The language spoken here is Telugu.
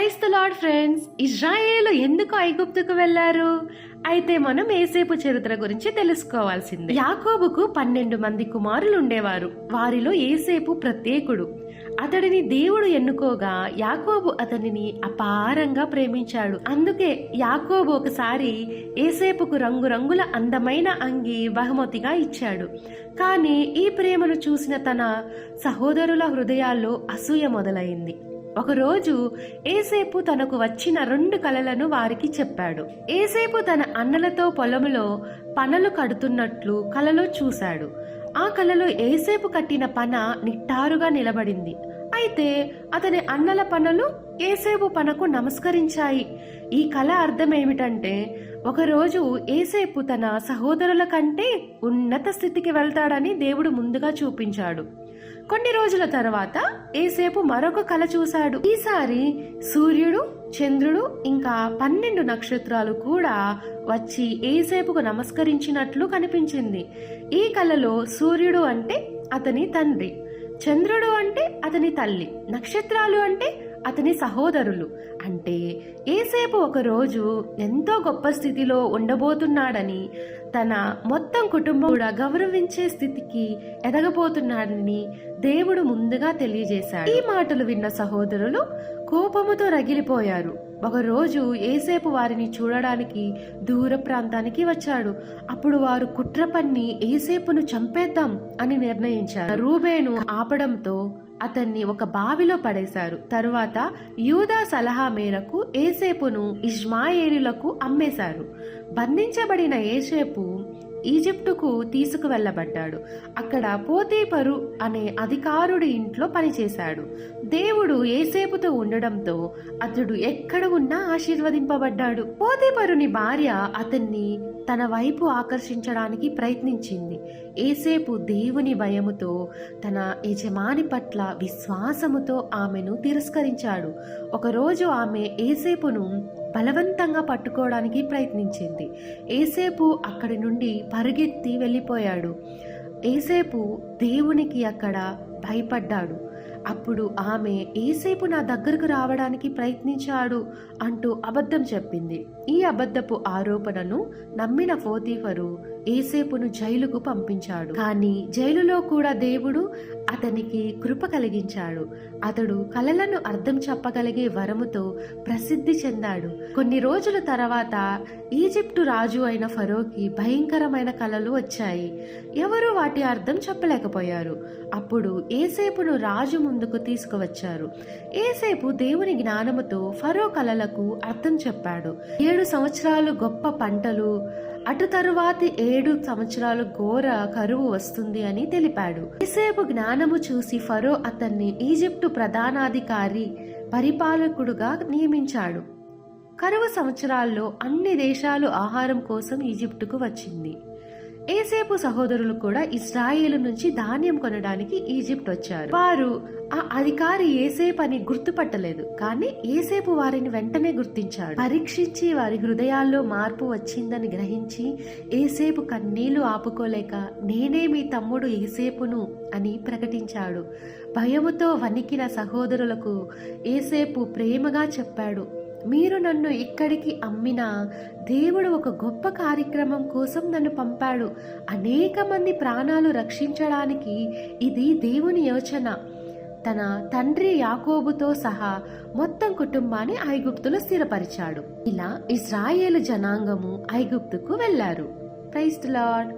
Praise the lord friends. Israel ఎందుకు ఐగుప్తుకు వెళ్లారు? అయితే మనం యేసేపు చరిత్ర గురించి తెలుసుకోవాల్సిందే. యాకోబుకు 12 మంది కుమారులు ఉండేవారు. వారిలో యేసేపు ప్రత్యేకుడు. అతడిని దేవుడు ఎన్నుకోగా యాకోబు అతనిని అపారంగా ప్రేమించాడు. అందుకే యాకోబు ఒకసారి యేసేపుకు రంగురంగుల అందమైన అంగి బహుమతిగా ఇచ్చాడు. కానీ ఈ ప్రేమను చూసిన తన సహోదరుల హృదయాల్లో అసూయ మొదలైంది. ఒకరోజు యేసేపు తనకు వచ్చిన 2 కలలను వారికి చెప్పాడు. యేసేపు తన అన్నలతో పొలంలో పనలు కడుతున్నట్లు కలలో చూశాడు. ఆ కలలో యేసేపు కట్టిన పన నిట్టారుగా నిలబడింది. అయితే అతని అన్నల పనలు యేసేపు పనకు నమస్కరించాయి. ఈ కల అర్థం ఏమిటంటే, ఒకరోజు యేసేపు తన సహోదరుల కంటే ఉన్నత స్థితికి వెళ్తాడని దేవుడు ముందుగా చూపించాడు. కొన్ని రోజుల తర్వాత యేసేపు మరొక కల చూశాడు. ఈసారి సూర్యుడు, చంద్రుడు ఇంకా 12 నక్షత్రాలు కూడా వచ్చి యేసేపుకు నమస్కరించినట్లు కనిపించింది. ఈ కలలో సూర్యుడు అంటే అతని తండ్రి, చంద్రుడు అంటే అతని తల్లి, నక్షత్రాలు అంటే అతని సహోదరులు. అంటే యేసేపు ఒకరోజు ఎంతో గొప్ప స్థితిలో ఉండబోతున్నాడని, తన మొత్తం కుటుంబం కూడా గౌరవించే స్థితికి ఎదగబోతున్నాడని దేవుడు ముందుగా తెలియజేశాడు. ఈ మాటలు విన్న సహోదరులు కోపముతో రగిలిపోయారు. ఒకరోజు యేసేపు వారిని చూడడానికి దూర ప్రాంతానికి వచ్చాడు. అప్పుడు వారు కుట్ర పన్ని యేసేపును చంపేద్దాం అని నిర్ణయించారు. రూబేను ఆపడంతో అతన్ని ఒక బావిలో పడేశారు. తరువాత యూదా సలహా మేరకు యేసేపును ఇష్మాయేలీయులకు అమ్మేశారు. బంధించబడిన యేసేపు ఈజిప్టుకు తీసుకువెళ్లబడ్డాడు. అక్కడ పోతీఫరు అనే అధికారుడి ఇంట్లో పనిచేశాడు. దేవుడు యేసేపుతో ఉండడంతో అతడు ఎక్కడ ఉన్నా ఆశీర్వదింపబడ్డాడు. పోతీఫరుని భార్య అతన్ని తన వైపు ఆకర్షించడానికి ప్రయత్నించింది. యేసేపు దేవుని భయముతో తన యజమాని పట్ల విశ్వాసముతో ఆమెను తిరస్కరించాడు. ఒకరోజు ఆమె యేసేపును బలవంతంగా పట్టుకోవడానికి ప్రయత్నించింది. యేసేపు అక్కడి నుండి పరుగెత్తి వెళ్ళిపోయాడు. యేసేపు దేవునికి అక్కడ భయపడ్డాడు. అప్పుడు ఆమె యేసేపు నా దగ్గరకు రావడానికి ప్రయత్నించాడు అంటూ అబద్ధం చెప్పింది. ఈ అబద్ధపు ఆరోపణను నమ్మిన పోతీఫరు యేసేపును జైలుకు పంపించాడు. కానీ జైలులో కూడా దేవుడు అతనికి కృప కలిగించాడు. అతడు కలలను అర్థం చెప్పగలిగే వరముతో ప్రసిద్ధి చెందాడు. కొన్ని రోజుల తర్వాత ఈజిప్టు రాజు అయిన ఫరోకి భయంకరమైన కలలు వచ్చాయి. ఎవరు వాటి అర్థం చెప్పలేకపోయారు. అప్పుడు యేసేపును రాజు ముందుకు తీసుకువచ్చారు. యేసేపు దేవుని జ్ఞానముతో ఫరో కలలకు అర్థం చెప్పాడు. 7 సంవత్సరాలు గొప్ప పంటలు, అటు తరువాతి 7 సంవత్సరాలు ఘోర కరువు వస్తుంది అని తెలిపాడు. యేసేపు జ్ఞానము చూసి ఫరో అతన్ని ఈజిప్టు ప్రధానాధికారి, పరిపాలకుడుగా నియమించాడు. కరువు సంవత్సరాల్లో అన్ని దేశాలు ఆహారం కోసం ఈజిప్టుకు వచ్చింది. యేసేపు సహోదరులు కూడా ఇశ్రాయేలు నుంచి ధాన్యం కొనడానికి ఈజిప్ట్ వచ్చారు. వారు ఆ అధికారి యేసేపు అని గుర్తుపట్టలేదు. కానీ యేసేపు వారిని వెంటనే గుర్తించాడు. పరీక్షించి వారి హృదయాల్లో మార్పు వచ్చిందని గ్రహించి యేసేపు కన్నీళ్లు ఆపుకోలేక, నేనే మీ తమ్ముడు యేసేపును అని ప్రకటించాడు. భయముతో వణికిన సహోదరులకు యేసేపు ప్రేమగా చెప్పాడు, మీరు నన్ను ఇక్కడికి అమ్మినా దేవుడు ఒక గొప్ప కార్యక్రమం కోసం నన్ను పంపాడు. అనేక మంది ప్రాణాలు రక్షించడానికి ఇది దేవుని యోచన. తన తండ్రి యాకోబుతో సహా మొత్తం కుటుంబాన్ని ఐగుప్తులో స్థిరపరిచాడు. ఇలా ఇశ్రాయేలు జనాంగము ఐగుప్తుకు వెళ్లారు. Praise the lord.